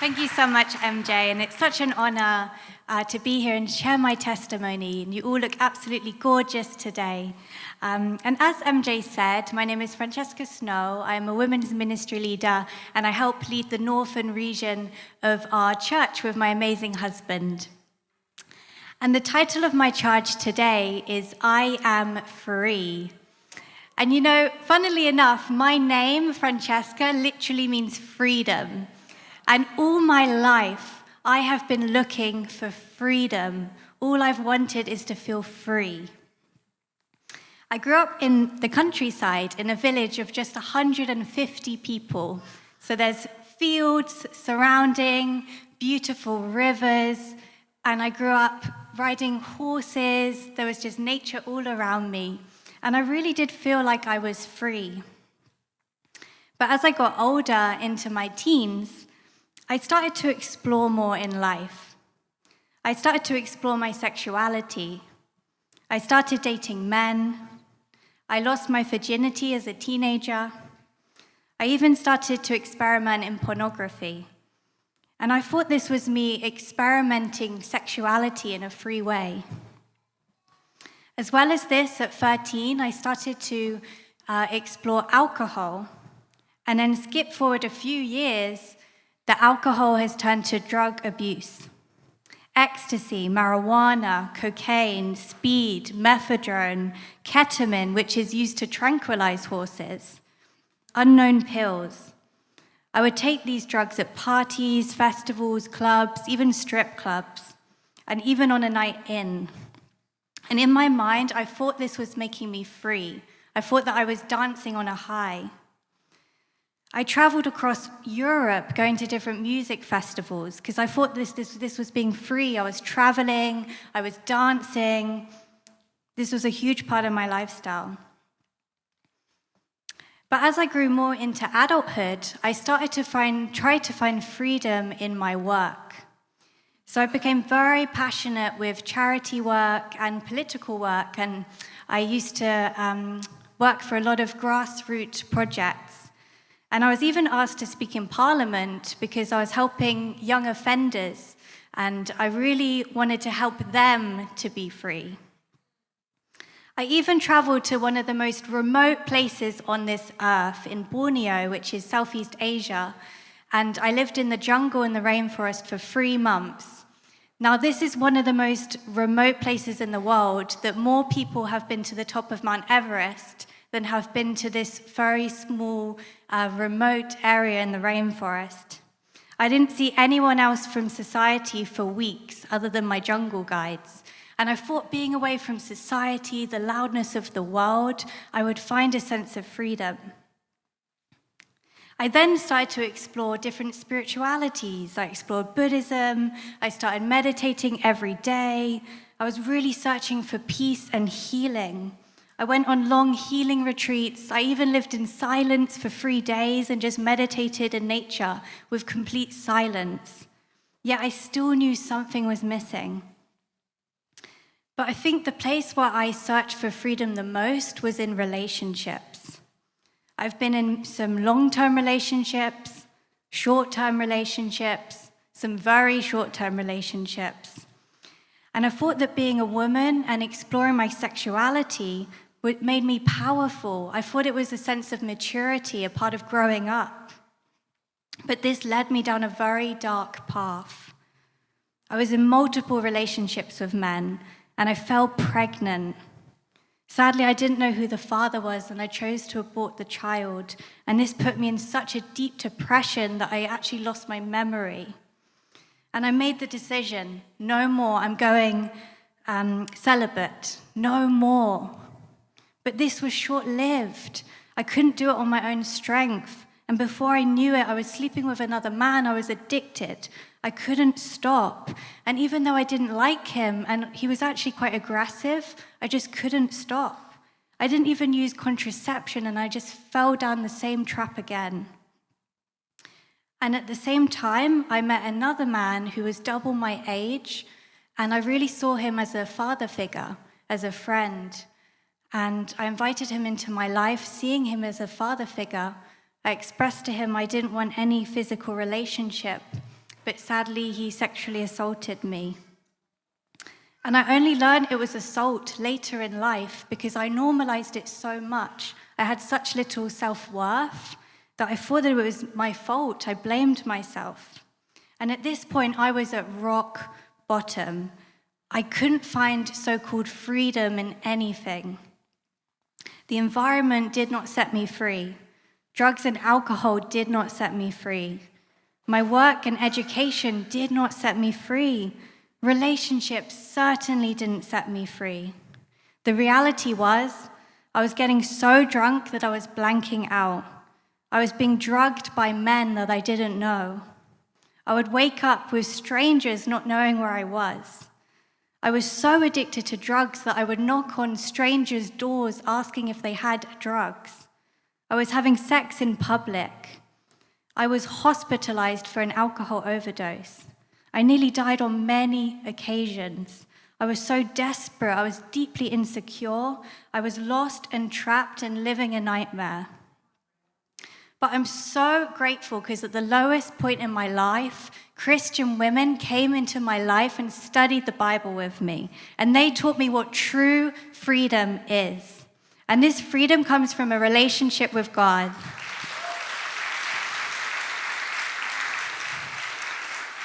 Thank you so much, MJ, and it's such an honor to be here and share my testimony, and you all look absolutely gorgeous today. And as MJ said, my name is Francesca Snow. I'm a women's ministry leader, and I help lead the northern region of our church with my amazing husband. And the title of my charge today is I Am Free. And you know, funnily enough, my name, Francesca, literally means freedom. And all my life, I have been looking for freedom. All I've wanted is to feel free. I grew up in the countryside in a village of just 150 people. So there's fields surrounding, beautiful rivers, and I grew up riding horses. There was just nature all around me. And I really did feel like I was free. But as I got older into my teens, I started to explore more in life. I started to explore my sexuality. I started dating men. I lost my virginity as a teenager. I even started to experiment in pornography. And I thought this was me experimenting sexuality in a free way. As well as this, at 13, I started to explore alcohol. And then skip forward a few years, the alcohol has turned to drug abuse. Ecstasy, marijuana, cocaine, speed, methadone, ketamine, which is used to tranquilize horses, unknown pills. I would take these drugs at parties, festivals, clubs, even strip clubs, and even on a night in. And in my mind, I thought this was making me free. I thought that I was dancing on a high. I traveled across Europe going to different music festivals because I thought this was being free. I was traveling, I was dancing. This was a huge part of my lifestyle. But as I grew more into adulthood, I started to try to find freedom in my work. So I became very passionate with charity work and political work, and I used to work for a lot of grassroots projects. And I was even asked to speak in Parliament because I was helping young offenders, and I really wanted to help them to be free. I even traveled to one of the most remote places on this earth in Borneo, which is Southeast Asia, and I lived in the jungle in the rainforest for 3 months. Now, this is one of the most remote places in the world that more people have been to the top of Mount Everest than have been to this very small, remote area in the rainforest. I didn't see anyone else from society for weeks other than my jungle guides. And I thought being away from society, the loudness of the world, I would find a sense of freedom. I then started to explore different spiritualities. I explored Buddhism. I started meditating every day. I was really searching for peace and healing. I went on long healing retreats. I even lived in silence for 3 days and just meditated in nature with complete silence. Yet I still knew something was missing. But I think the place where I searched for freedom the most was in relationships. I've been in some long-term relationships, short-term relationships, some very short-term relationships. And I thought that being a woman and exploring my sexuality made me powerful. I thought it was a sense of maturity, a part of growing up. But this led me down a very dark path. I was in multiple relationships with men, and I fell pregnant. Sadly, I didn't know who the father was, and I chose to abort the child. And this put me in such a deep depression that I actually lost my memory. And I made the decision, no more, I'm going celibate, no more. But this was short-lived. I couldn't do it on my own strength. And before I knew it, I was sleeping with another man. I was addicted. I couldn't stop. And even though I didn't like him, and he was actually quite aggressive, I just couldn't stop. I didn't even use contraception, and I just fell down the same trap again. And at the same time, I met another man who was double my age, and I really saw him as a father figure, as a friend. And I invited him into my life, seeing him as a father figure. I expressed to him I didn't want any physical relationship. but sadly he sexually assaulted me. And I only learned it was assault later in life because I normalized it so much. I had such little self-worth that I thought that it was my fault. I blamed myself. And at this point, I was at rock bottom. I couldn't find so-called freedom in anything. The environment did not set me free. Drugs and alcohol did not set me free. My work and education did not set me free. Relationships certainly didn't set me free. The reality was, I was getting so drunk that I was blanking out. I was being drugged by men that I didn't know. I would wake up with strangers not knowing where I was. I was so addicted to drugs that I would knock on strangers' doors asking if they had drugs. I was having sex in public. I was hospitalized for an alcohol overdose. I nearly died on many occasions. I was so desperate. I was deeply insecure. I was lost and trapped and living a nightmare. But I'm so grateful because at the lowest point in my life, Christian women came into my life and studied the Bible with me. And they taught me what true freedom is. And this freedom comes from a relationship with God.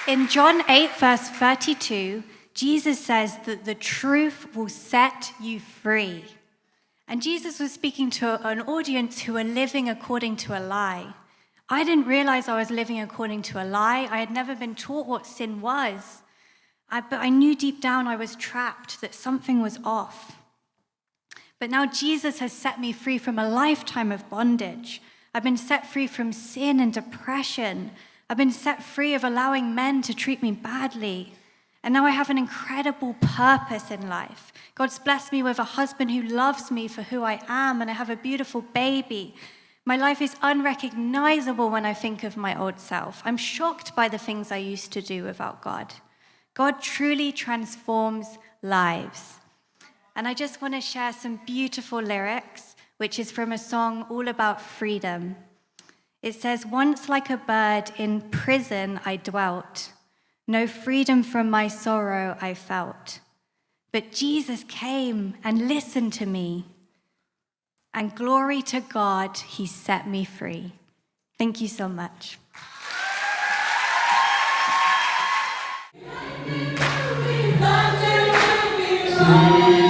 In John 8, verse 32, Jesus says that the truth will set you free. And Jesus was speaking to an audience who were living according to a lie. I didn't realize I was living according to a lie. I had never been taught what sin was. But I knew deep down I was trapped, that something was off. But now Jesus has set me free from a lifetime of bondage. I've been set free from sin and depression. I've been set free of allowing men to treat me badly. And now I have an incredible purpose in life. God's blessed me with a husband who loves me for who I am, and I have a beautiful baby. My life is unrecognizable when I think of my old self. I'm shocked by the things I used to do without God. God truly transforms lives. And I just want to share some beautiful lyrics, which is from a song all about freedom. It says, "Once like a bird in prison I dwelt. No freedom from my sorrow I felt. But Jesus came and listened to me. And glory to God, he set me free." Thank you so much. Thank you.